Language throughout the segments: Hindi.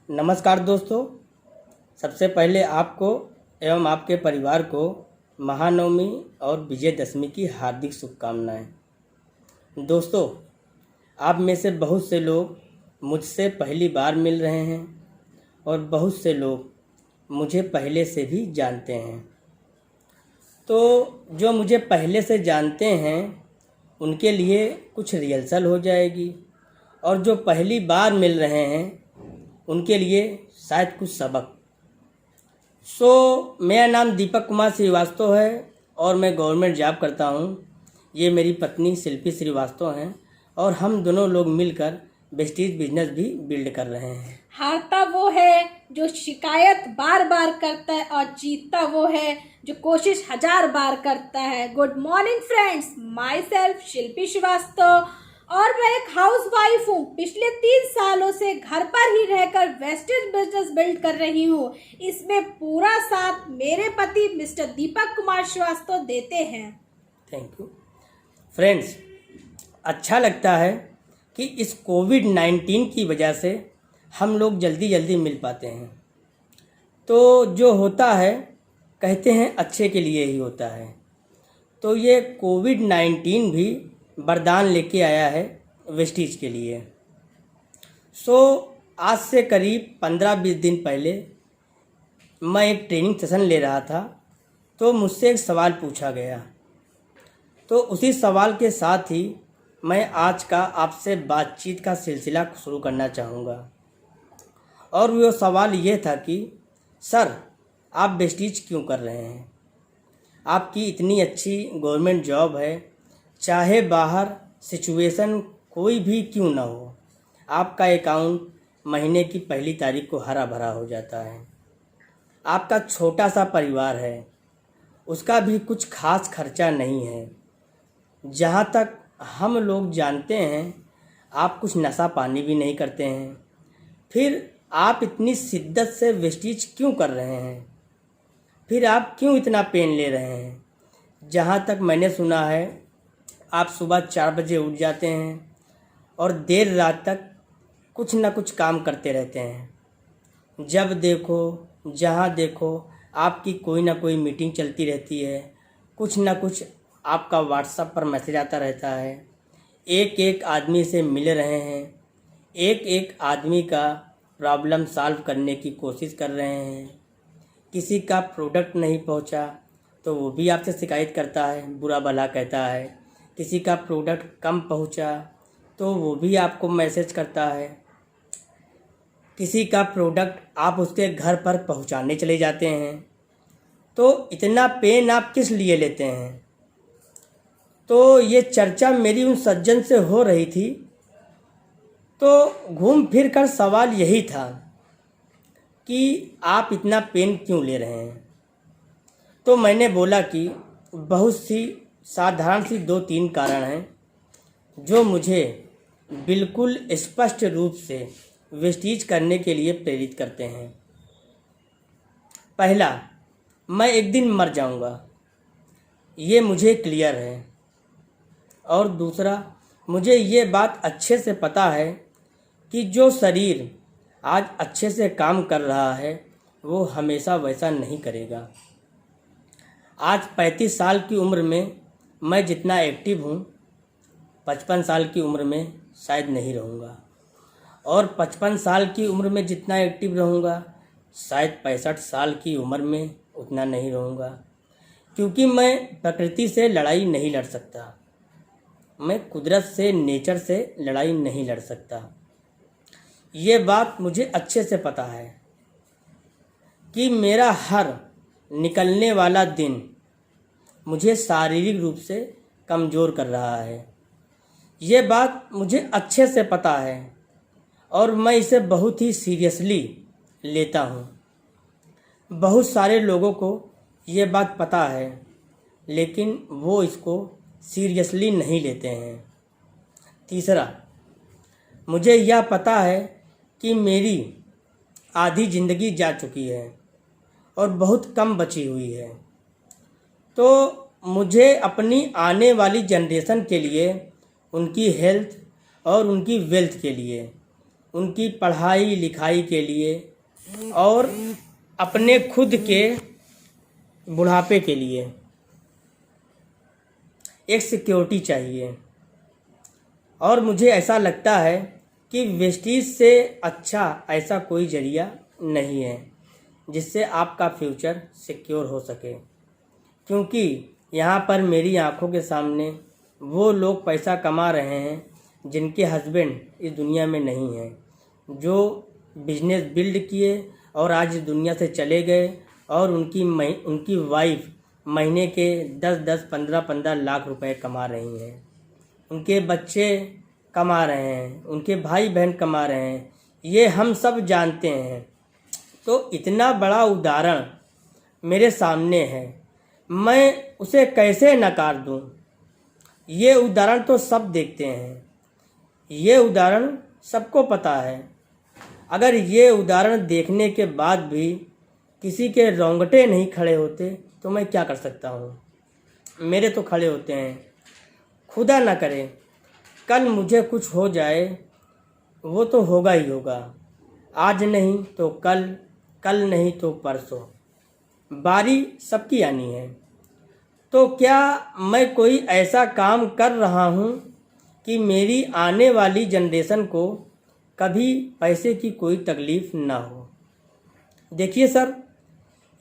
नमस्कार दोस्तों। सबसे पहले आपको एवं आपके परिवार को महानवमी और विजयदशमी की हार्दिक शुभकामनाएं। दोस्तों, आप में से बहुत से लोग मुझसे पहली बार मिल रहे हैं और बहुत से लोग मुझे पहले से भी जानते हैं। तो जो मुझे पहले से जानते हैं उनके लिए कुछ रिहर्सल हो जाएगी और जो पहली बार मिल रहे हैं उनके लिए शायद कुछ सबक। मेरा नाम दीपक कुमार श्रीवास्तव है और मैं गवर्नमेंट जॉब करता हूँ। ये मेरी पत्नी शिल्पी श्रीवास्तव हैं और हम दोनों लोग मिलकर वेस्टीज बिजनेस भी बिल्ड कर रहे हैं। हारता वो है जो शिकायत बार बार करता है और जीतता वो है जो कोशिश 1000 बार करता है। Good morning friends, myself Shilpi Srivastava और मैं एक हाउस वाइफ हूँ। पिछले 3 सालों से घर पर ही रहकर वेस्टेज बिजनेस बिल्ड कर रही हूँ। इसमें पूरा साथ मेरे पति मिस्टर दीपक कुमार श्रीवास्तव देते हैं। Thank you friends. अच्छा लगता है कि इस कोविड-19 की वजह से हम लोग जल्दी जल्दी मिल पाते हैं। तो जो होता है कहते हैं अच्छे के लिए ही होता है। तो ये कोविड-19 भी वरदान लेके आया है वेस्टीज के लिए। आज से करीब 15-20 दिन पहले मैं एक ट्रेनिंग सेशन ले रहा था तो मुझसे एक सवाल पूछा गया। तो उसी सवाल के साथ ही मैं आज का आपसे बातचीत का सिलसिला शुरू करना चाहूँगा। और वो सवाल ये था कि सर, आप वेस्टीज क्यों कर रहे हैं? आपकी इतनी अच्छी गवर्नमेंट जॉब है, चाहे बाहर सिचुएशन कोई भी क्यों ना हो, आपका अकाउंट महीने की पहली तारीख को हरा भरा हो जाता है। आपका छोटा सा परिवार है, उसका भी कुछ खास खर्चा नहीं है। जहाँ तक हम लोग जानते हैं आप कुछ नशा पानी भी नहीं करते हैं। फिर आप इतनी शिद्दत से वेस्टीज क्यों कर रहे हैं? फिर आप क्यों इतना पेन ले रहे हैं? जहाँ तक मैंने सुना है आप सुबह 4 बजे उठ जाते हैं और देर रात तक कुछ ना कुछ काम करते रहते हैं। जब देखो जहाँ देखो आपकी कोई ना कोई मीटिंग चलती रहती है, कुछ ना कुछ आपका व्हाट्सएप पर मैसेज आता रहता है। एक एक आदमी से मिल रहे हैं, एक एक आदमी का प्रॉब्लम सॉल्व करने की कोशिश कर रहे हैं। किसी का प्रोडक्ट नहीं पहुंचा तो वो भी आपसे शिकायत करता है, बुरा भला कहता है। किसी का प्रोडक्ट कम पहुंचा तो वो भी आपको मैसेज करता है। किसी का प्रोडक्ट आप उसके घर पर पहुंचाने चले जाते हैं। तो इतना पेन आप किस लिए लेते हैं? तो ये चर्चा मेरी उन सज्जन से हो रही थी। तो घूम फिर कर सवाल यही था कि आप इतना पेन क्यों ले रहे हैं? तो मैंने बोला कि बहुत सी साधारण सी 2-3 कारण हैं जो मुझे बिल्कुल स्पष्ट रूप से वेस्टीज करने के लिए प्रेरित करते हैं। पहला, मैं एक दिन मर जाऊंगा, ये मुझे क्लियर है। और दूसरा, मुझे ये बात अच्छे से पता है कि जो शरीर आज अच्छे से काम कर रहा है वो हमेशा वैसा नहीं करेगा। आज 35 साल की उम्र में मैं जितना एक्टिव हूँ 55 साल की उम्र में शायद नहीं रहूँगा, और 55 साल की उम्र में जितना एक्टिव रहूँगा शायद 65 साल की उम्र में उतना नहीं रहूँगा। क्योंकि मैं प्रकृति से लड़ाई नहीं लड़ सकता, मैं कुदरत से, नेचर से लड़ाई नहीं लड़ सकता। ये बात मुझे अच्छे से पता है कि मेरा हर निकलने वाला दिन मुझे शारीरिक रूप से कमज़ोर कर रहा है। ये बात मुझे अच्छे से पता है और मैं इसे बहुत ही सीरियसली लेता हूँ। बहुत सारे लोगों को ये बात पता है लेकिन वो इसको सीरियसली नहीं लेते हैं। तीसरा, मुझे यह पता है कि मेरी आधी ज़िंदगी जा चुकी है और बहुत कम बची हुई है। तो मुझे अपनी आने वाली जनरेशन के लिए, उनकी हेल्थ और उनकी वेल्थ के लिए उनकी पढ़ाई लिखाई के लिए और अपने खुद के बुढ़ापे के लिए एक सिक्योरिटी चाहिए। और मुझे ऐसा लगता है कि वेस्टीज से अच्छा ऐसा कोई जरिया नहीं है जिससे आपका फ्यूचर सिक्योर हो सके, क्योंकि यहाँ पर मेरी आंखों के सामने वो लोग पैसा कमा रहे हैं जिनके हस्बैंड इस दुनिया में नहीं हैं, जो बिजनेस बिल्ड किए और आज इस दुनिया से चले गए, और उनकी वाइफ महीने के 10-10, 15-15 लाख रुपए कमा रही हैं। उनके बच्चे कमा रहे हैं, उनके भाई बहन कमा रहे हैं, ये हम सब जानते हैं। तो इतना बड़ा उदाहरण मेरे सामने है, मैं उसे कैसे नकार दूं? ये उदाहरण तो सब देखते हैं, ये उदाहरण सबको पता है। अगर ये उदाहरण देखने के बाद भी किसी के रोंगटे नहीं खड़े होते तो मैं क्या कर सकता हूँ? मेरे तो खड़े होते हैं। खुदा ना करे कल मुझे कुछ हो जाए, वो तो होगा ही होगा, आज नहीं तो कल, कल नहीं तो परसों, बारी सबकी आनी है। तो क्या मैं कोई ऐसा काम कर रहा हूँ कि मेरी आने वाली जनरेशन को कभी पैसे की कोई तकलीफ़ ना हो? देखिए सर,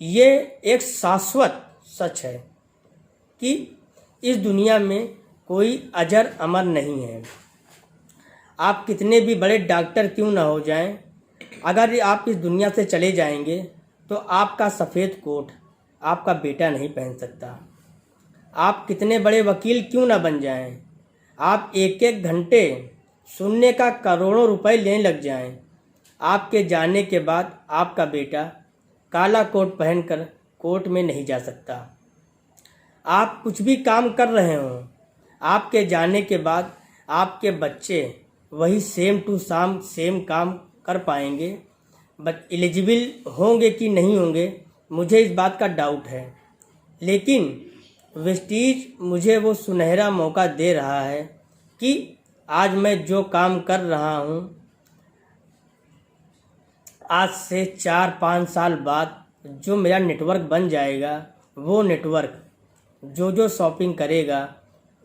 ये एक शाश्वत सच है कि इस दुनिया में कोई अजर अमर नहीं है। आप कितने भी बड़े डॉक्टर क्यों ना हो जाएं, अगर आप इस दुनिया से चले जाएंगे तो आपका सफ़ेद कोट आपका बेटा नहीं पहन सकता। आप कितने बड़े वकील क्यों ना बन जाएं, आप एक एक घंटे सुनने का करोड़ों रुपए लेने लग जाएं, आपके जाने के बाद आपका बेटा काला कोट पहनकर कोर्ट में नहीं जा सकता। आप कुछ भी काम कर रहे हों, आपके जाने के बाद आपके बच्चे वही सेम टू सेम काम कर पाएंगे, बट एलिजिबल होंगे कि नहीं होंगे मुझे इस बात का डाउट है। लेकिन वेस्टीज मुझे वो सुनहरा मौका दे रहा है कि आज मैं जो काम कर रहा हूँ, आज से 4-5 साल बाद जो मेरा नेटवर्क बन जाएगा, वो नेटवर्क जो शॉपिंग करेगा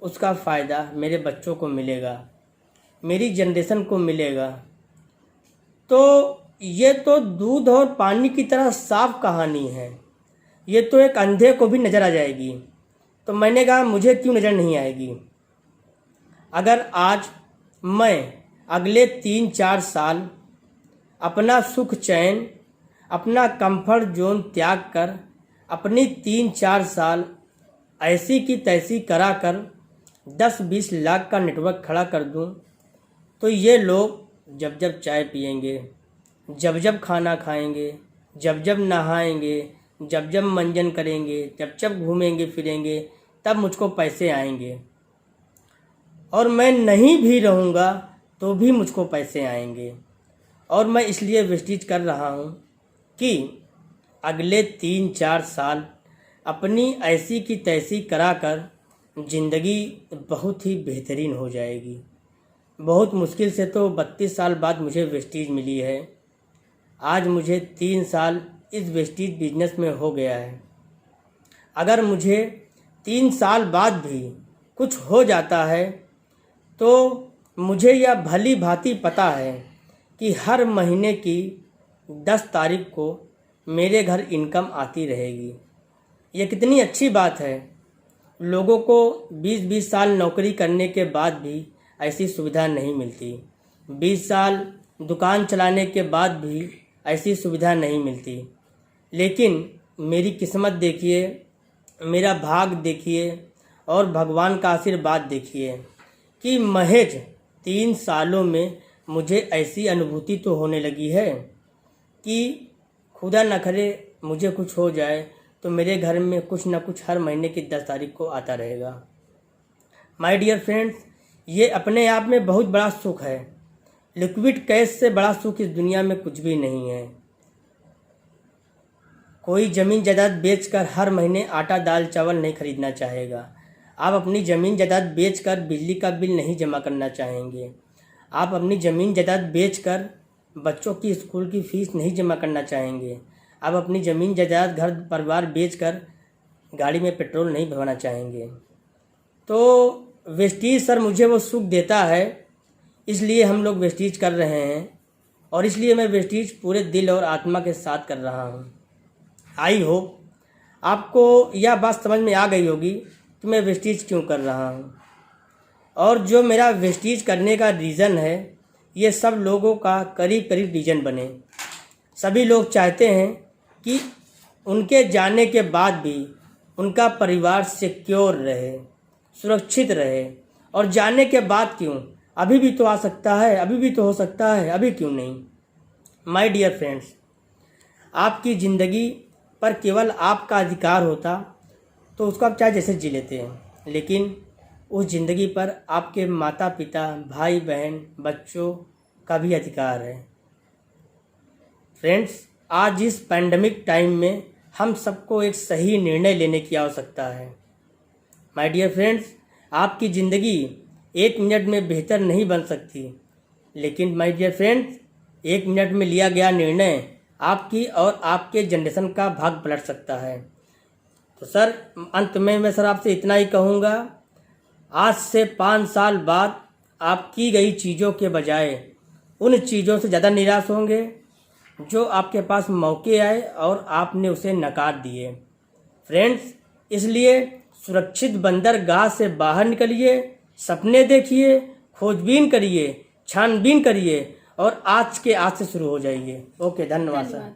उसका फ़ायदा मेरे बच्चों को मिलेगा, मेरी जनरेशन को मिलेगा। तो ये तो दूध और पानी की तरह साफ कहानी है, ये तो एक अंधे को भी नज़र आ जाएगी। तो मैंने कहा मुझे क्यों नज़र नहीं आएगी? अगर आज मैं अगले 3-4 साल अपना सुख चैन, अपना कंफर्ट जोन त्याग कर अपनी 3-4 साल ऐसी की तैसी करा कर 10-20 लाख का नेटवर्क खड़ा कर दूं, तो ये लोग जब जब चाय पिएंगे, जब जब खाना खाएंगे, जब जब नहाएंगे, जब जब मंजन करेंगे, जब जब घूमेंगे फिरेंगे, तब मुझको पैसे आएंगे। और मैं नहीं भी रहूँगा तो भी मुझको पैसे आएंगे। और मैं इसलिए वेस्टीज कर रहा हूँ कि अगले 3-4 साल अपनी ऐसी की तैसी करा कर ज़िंदगी बहुत ही बेहतरीन हो जाएगी। बहुत मुश्किल से तो 32 साल बाद मुझे वेस्टीज मिली है। आज मुझे 3 साल इस वेस्टीज बिजनेस में हो गया है। अगर मुझे 3 साल बाद भी कुछ हो जाता है तो मुझे यह भली भांति पता है कि हर महीने की 10 तारीख को मेरे घर इनकम आती रहेगी। ये कितनी अच्छी बात है। लोगों को 20-20 साल नौकरी करने के बाद भी ऐसी सुविधा नहीं मिलती, 20 साल दुकान चलाने के बाद भी ऐसी सुविधा नहीं मिलती। लेकिन मेरी किस्मत देखिए, मेरा भाग देखिए और भगवान का आशीर्वाद देखिए कि महज 3 सालों में मुझे ऐसी अनुभूति तो होने लगी है कि खुदा न करे मुझे कुछ हो जाए तो मेरे घर में कुछ ना कुछ हर महीने की 10 तारीख को आता रहेगा। माय डियर फ्रेंड्स, ये अपने आप में बहुत बड़ा सुख है। लिक्विड कैश से बड़ा सुख इस दुनिया में कुछ भी नहीं है। कोई ज़मीन जायदाद बेचकर हर महीने आटा दाल चावल नहीं खरीदना चाहेगा। आप अपनी ज़मीन जायदाद बेचकर बिजली का बिल नहीं जमा करना चाहेंगे। आप अपनी ज़मीन जायदाद बेचकर बच्चों की स्कूल की फ़ीस नहीं जमा करना चाहेंगे। आप अपनी ज़मीन जायदाद घर परिवार बेचकर गाड़ी में पेट्रोल नहीं भरवाना चाहेंगे। तो वेस्टीज सर मुझे वो सुख देता है, इसलिए हम लोग वेस्टीज कर रहे हैं और इसलिए मैं वेस्टीज पूरे दिल और आत्मा के साथ कर रहा हूँ। आई होप आपको यह बात समझ में आ गई होगी कि मैं वेस्टीज क्यों कर रहा हूँ और जो मेरा वेस्टीज करने का रीज़न है ये सब लोगों का करीब करीब रीज़न बने। सभी लोग चाहते हैं कि उनके जाने के बाद भी उनका परिवार सिक्योर रहे, सुरक्षित रहे। और जाने के बाद क्यों, अभी भी तो आ सकता है, अभी भी तो हो सकता है, अभी क्यों नहीं। माय डियर फ्रेंड्स, आपकी ज़िंदगी पर केवल आपका अधिकार होता तो उसको आप चाहे जैसे जी लेते हैं, लेकिन उस ज़िंदगी पर आपके माता पिता, भाई बहन, बच्चों का भी अधिकार है। फ्रेंड्स, आज इस पैंडमिक टाइम में हम सबको एक सही निर्णय लेने की आवश्यकता है। माय डियर फ्रेंड्स, आपकी ज़िंदगी 1 मिनट में बेहतर नहीं बन सकती, लेकिन माय डियर फ्रेंड्स 1 मिनट में लिया गया निर्णय आपकी और आपके जनरेशन का भाग्य पलट सकता है। तो सर अंत में मैं सर आपसे इतना ही कहूँगा, आज से 5 साल बाद आप की गई चीज़ों के बजाय उन चीज़ों से ज़्यादा निराश होंगे जो आपके पास मौके आए और आपने उसे नकार दिए। फ्रेंड्स, इसलिए सुरक्षित बंदरगाह से बाहर निकलिए, सपने देखिए, खोजबीन करिए, छानबीन करिए और आज के आज से शुरू हो जाइए। ओके, धन्यवाद सर।